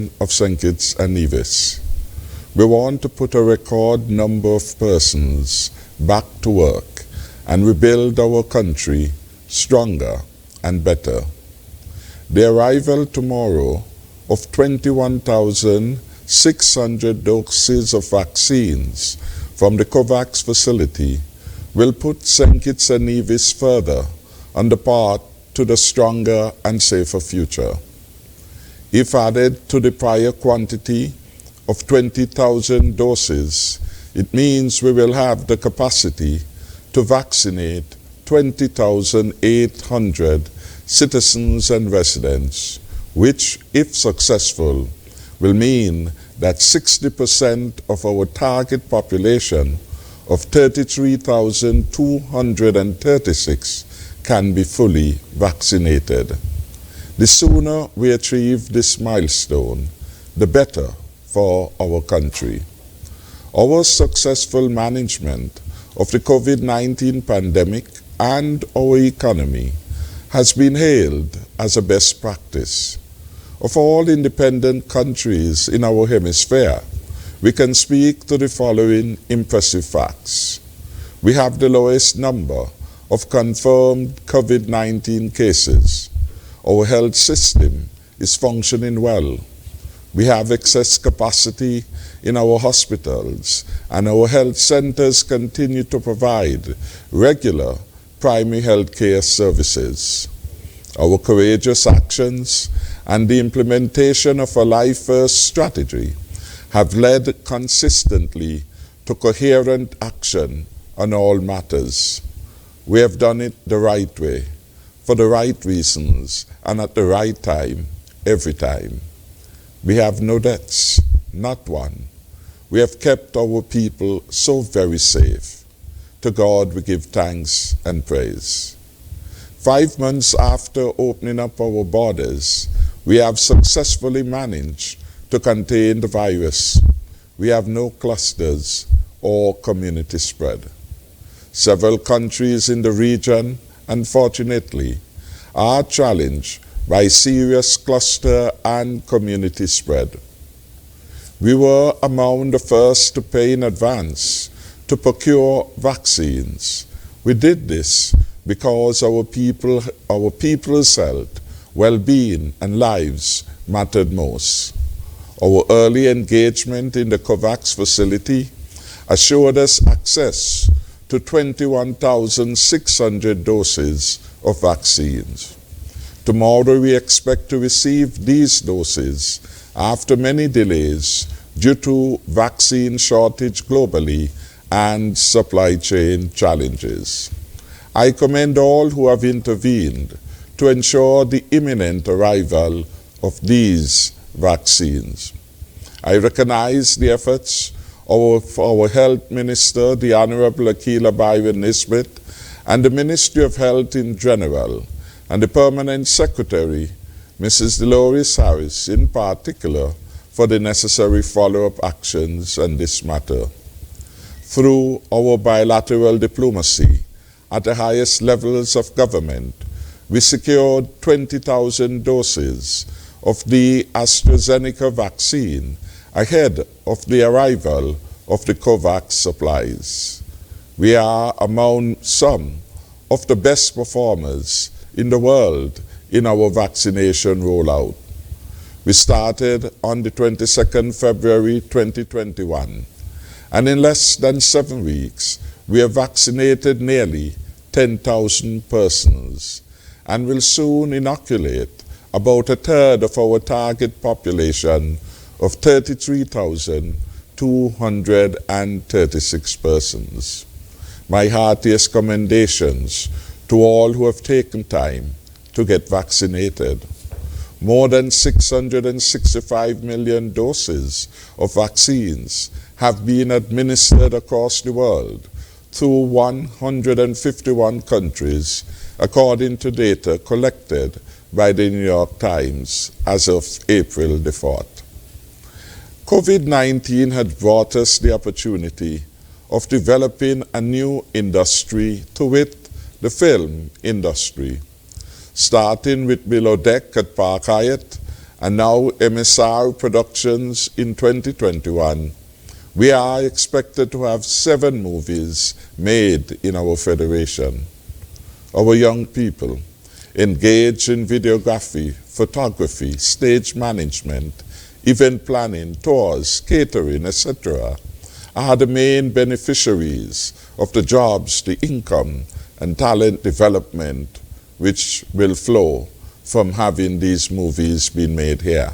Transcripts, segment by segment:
opening of St. Kitts and Nevis. We want to put a record number of persons back to work and rebuild our country stronger and better. The arrival tomorrow of 21,600 doses of vaccines from the COVAX facility will put St. Kitts and Nevis further on the path to the stronger and safer future. If added to the prior quantity of 20,000 doses, it means we will have the capacity to vaccinate 20,800 citizens and residents, which, if successful, will mean that 60% of our target population of 33,236 can be fully vaccinated. The sooner we achieve this milestone, the better for our country. Our successful management of the COVID-19 pandemic and our economy has been hailed as a best practice. Of all independent countries in our hemisphere, we can speak to the following impressive facts. We have the lowest number of confirmed COVID-19 cases. Our health system is functioning well. We have excess capacity in our hospitals, and our health centers continue to provide regular primary health care services. Our courageous actions and the implementation of a Life First strategy have led consistently to coherent action on all matters. We have done it the right way, for the right reasons, and at the right time, every time. We have no deaths, not one. We have kept our people so very safe. To God we give thanks and praise. 5 months after opening up our borders, we have successfully managed to contain the virus. We have no clusters or community spread. Several countries in the region, unfortunately, are challenged by serious cluster and community spread. We were among the first to pay in advance to procure vaccines. We did this because our people's health, well-being, and lives mattered most. Our early engagement in the COVAX facility assured us access to 21,600 doses of vaccines. Tomorrow we expect to receive these doses after many delays due to vaccine shortage globally and supply chain challenges. I commend all who have intervened to ensure the imminent arrival of these vaccines. I recognize the efforts of our Health Minister, the Honorable Akila Byron Nisbet, and the Ministry of Health in general, and the Permanent Secretary, Mrs. Dolores Harris, in particular, for the necessary follow-up actions on this matter. Through our bilateral diplomacy at the highest levels of government, we secured 20,000 doses of the AstraZeneca vaccine ahead of the arrival of the COVAX supplies. We are among some of the best performers in the world in our vaccination rollout. We started on the 22nd February 2021, and in less than 7 weeks, we have vaccinated nearly 10,000 persons and will soon inoculate about a third of our target population of 33,236 persons. My heartiest commendations to all who have taken time to get vaccinated. More than 665 million doses of vaccines have been administered across the world through 151 countries, according to data collected by the New York Times as of April the 4th. COVID-19 had brought us the opportunity of developing a new industry, to wit, the film industry. Starting with Below Deck at Park Hyatt and now MSR Productions in 2021, we are expected to have 7 movies made in our federation. Our young people, engaged in videography, photography, stage management, event planning, tours, catering, etc., are the main beneficiaries of the jobs, the income, and talent development which will flow from having these movies being made here.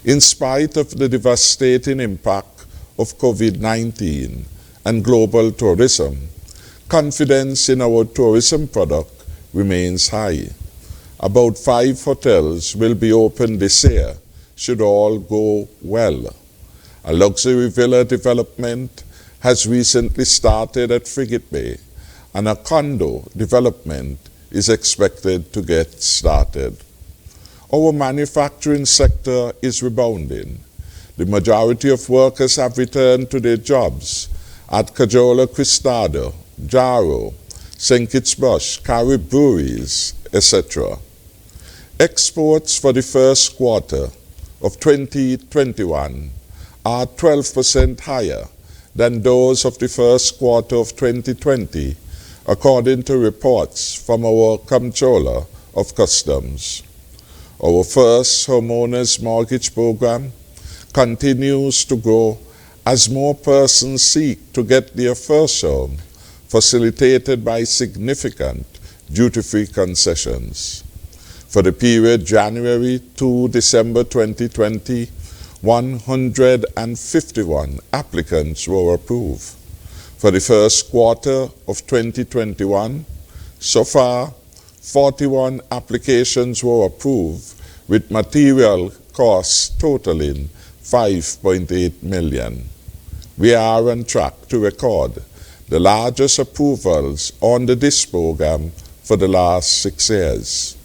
In spite of the devastating impact of COVID-19 and global tourism, confidence in our tourism product remains high. About 5 hotels will be open this year, should all go well. A luxury villa development has recently started at Frigate Bay, and a condo development is expected to get started. Our manufacturing sector is rebounding. The majority of workers have returned to their jobs at Cajola Cristado, Jaro, St. Kitts Bush, Carib Breweries, etc. Exports for the first quarter of 2021 are 12% higher than those of the first quarter of 2020, according to reports from our Comptroller of Customs. Our first homeowners mortgage program continues to grow as more persons seek to get their first home, facilitated by significant duty-free concessions. For the period January to December 2020, 151 applicants were approved. For the first quarter of 2021, so far, 41 applications were approved, with material costs totaling $5.8 million. We are on track to record the largest approvals under this program for the last 6 years.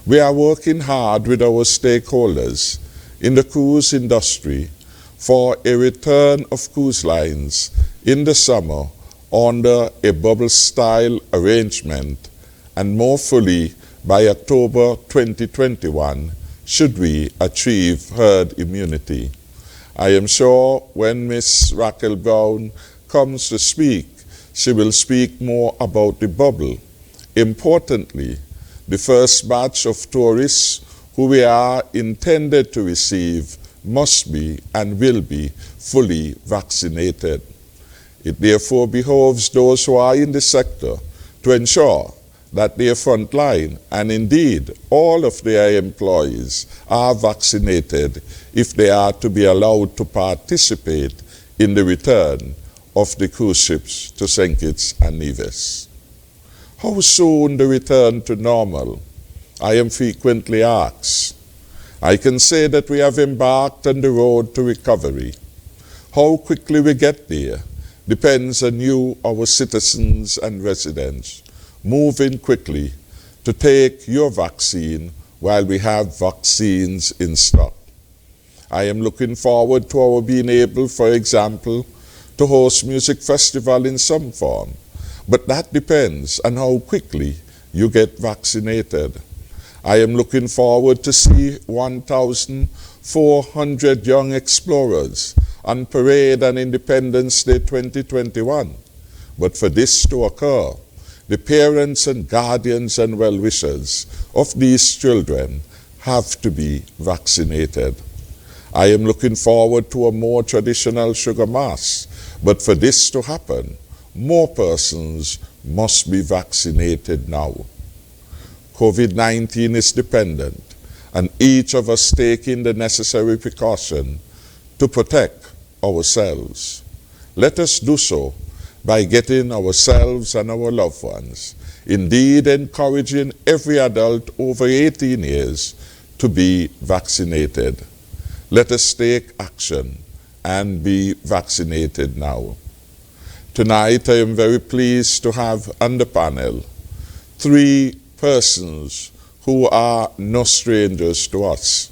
We are working hard with our stakeholders in the cruise industry for a return of cruise lines in the summer under a bubble-style arrangement, and more fully by October 2021 should we achieve herd immunity. I am sure when Ms. Raquel Brown comes to speak, she will speak more about the bubble. Importantly, the first batch of tourists who we are intended to receive must be and will be fully vaccinated. It therefore behoves those who are in the sector to ensure that their frontline and indeed all of their employees are vaccinated if they are to be allowed to participate in the return of the cruise ships to St. Kitts and Nevis. How soon the return to normal? I am frequently asked. I can say that we have embarked on the road to recovery. How quickly we get there depends on you, our citizens and residents, moving quickly to take your vaccine while we have vaccines in stock. I am looking forward to our being able, for example, to host music festival in some form, but that depends on how quickly you get vaccinated. I am looking forward to see 1,400 young explorers on parade on Independence Day 2021. But for this to occur, the parents and guardians and well-wishers of these children have to be vaccinated. I am looking forward to a more traditional sugar mass, but for this to happen, more persons must be vaccinated now. COVID-19 is dependent on each of us taking the necessary precaution to protect ourselves. Let us do so by getting ourselves and our loved ones, indeed encouraging every adult over 18 years to be vaccinated. Let us take action and be vaccinated now. Tonight I am very pleased to have on the panel 3 persons who are no strangers to us.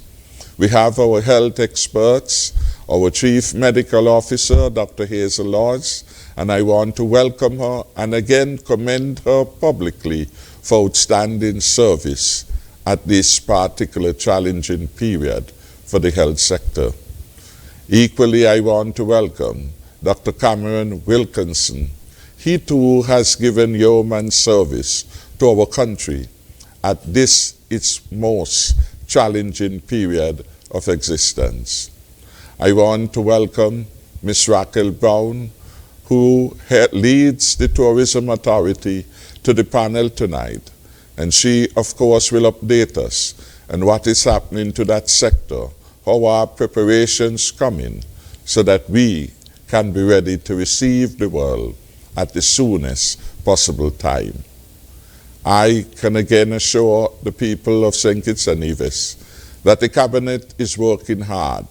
We have our health experts, our Chief Medical Officer, Dr. Hazel Lodge, and I want to welcome her and again commend her publicly for outstanding service at this particular challenging period for the health sector. Equally, I want to welcome Dr. Cameron Wilkinson. He too has given yeoman service to our country at this its most challenging period of existence. I want to welcome Ms. Raquel Brown, who leads the Tourism Authority, to the panel tonight. And she, of course, will update us on what is happening to that sector, how our preparations come in, so that we can be ready to receive the world at the soonest possible time. I can again assure the people of St. Kitts and Nevis that the Cabinet is working hard.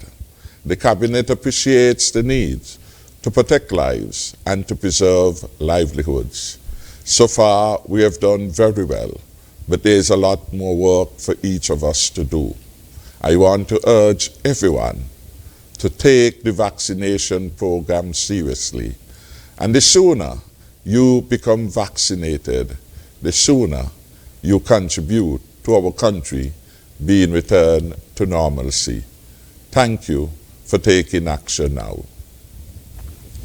The Cabinet appreciates the need to protect lives and to preserve livelihoods. So far, we have done very well, but there's a lot more work for each of us to do. I want to urge everyone to take the vaccination program seriously. And the sooner you become vaccinated, the sooner you contribute to our country being returned to normalcy. Thank you for taking action now.